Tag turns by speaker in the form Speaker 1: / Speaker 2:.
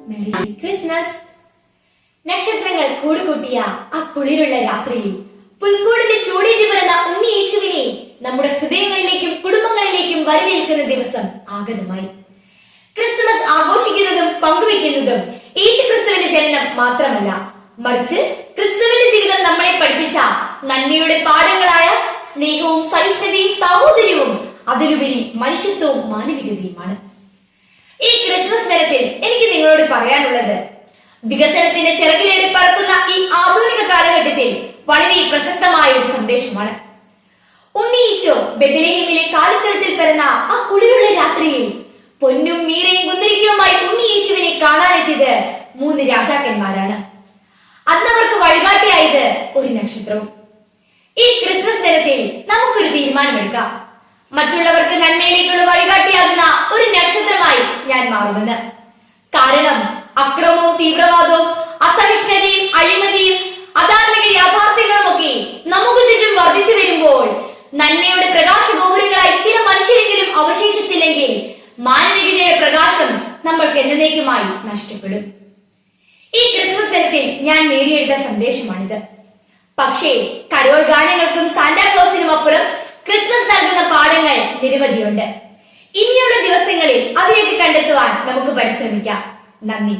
Speaker 1: Merry Christmas. നക്ഷത്രങ്ങൾ കൂടുകൂട്ടിയ ആ കുളിരുള്ള രാത്രിയിൽ പുൽക്കൂടിന്റെ ചൂടേറ്റി വരുന്ന ഉണ്ണി യേശുവിനെ നമ്മുടെ ഹൃദയങ്ങളിലേക്കും കുടുംബങ്ങളിലേക്കും വരവേൽക്കുന്ന ദിവസം ആഗതമായി. ക്രിസ്തുമസ് ആഘോഷിക്കുന്നതും പങ്കുവെക്കുന്നതും യേശു ക്രിസ്തുവിന്റെ ജനനം മാത്രമല്ല, മറിച്ച് ക്രിസ്തുവിന്റെ ജീവിതം നമ്മളെ പഠിപ്പിച്ച നന്മയുടെ പാഠങ്ങളായ സ്നേഹവും സഹിഷ്ണുതയും സാഹോദര്യവും അതിലുപരി മനുഷ്യത്വവും മാനവികതയുമാണ്. ഈ ക്രിസ്മസ് ദിനത്തിൽ എനിക്ക് നിങ്ങളോട് പറയാനുള്ളത്, വികസനത്തിന്റെ ചിറകിലേറി പറക്കുന്ന ഈ ആധുനിക കാലഘട്ടത്തിൽ വളരെ പ്രസക്തമായ ഒരു സന്ദേശമാണ്. ഉണ്ണി ഈശോ ബെത്ലഹേമിലെ കാലിത്തരത്തിൽ പിറന്ന ആ കുളിരുള്ള രാത്രിയിൽ പൊന്നും മീറയും കുന്തിരിക്കവുമായി ഉണ്ണി യേശുവിനെ കാണാനെത്തിയത് 3 രാജാക്കന്മാരാണ്. അന്നവർക്ക് വഴികാട്ടിയായത് ഒരു നക്ഷത്രവും. ഈ ക്രിസ്മസ് ദിനത്തിൽ നമുക്കൊരു തീരുമാനമെടുക്കാം. മറ്റുള്ളവർക്ക് നന്മയിലേക്കുള്ള വഴികാട്ടിയാകുന്ന ഒരു നക്ഷത്രമായി ഞാൻ മാറുമെന്ന്. കാരണം അക്രമവും തീവ്രവാദവും അസഹിഷ്ണുതയും അഴിമതിയും അധാർമിക യാഥാർത്ഥ്യങ്ങളും ഒക്കെ നമുക്ക് ചുറ്റും വർദ്ധിച്ചു വരുമ്പോൾ നന്മയുടെ പ്രകാശ ഗോപുരങ്ങളായി ചില മനുഷ്യരെങ്കിലും അവശേഷിച്ചില്ലെങ്കിൽ മാനവികതയുടെ പ്രകാശം നമ്മൾക്ക് എന്നേക്കുമായി നഷ്ടപ്പെടും. ഈ ക്രിസ്മസ് ദിനത്തിൽ ഞാൻ നേടിയെടുത്ത സന്ദേശമാണിത്. പക്ഷേ കരോൾ ഗാനങ്ങൾക്കും സാന്റാക്ലോസിനും അപ്പുറം ക്രിസ്മസ് നൽകുന്ന പാഠങ്ങൾ നിരവധിയുണ്ട്. ഇനിയുള്ള ദിവസങ്ങളിൽ അവയൊക്കെ കണ്ടെത്തുവാൻ നമുക്ക് പരിശ്രമിക്കാം. നന്ദി.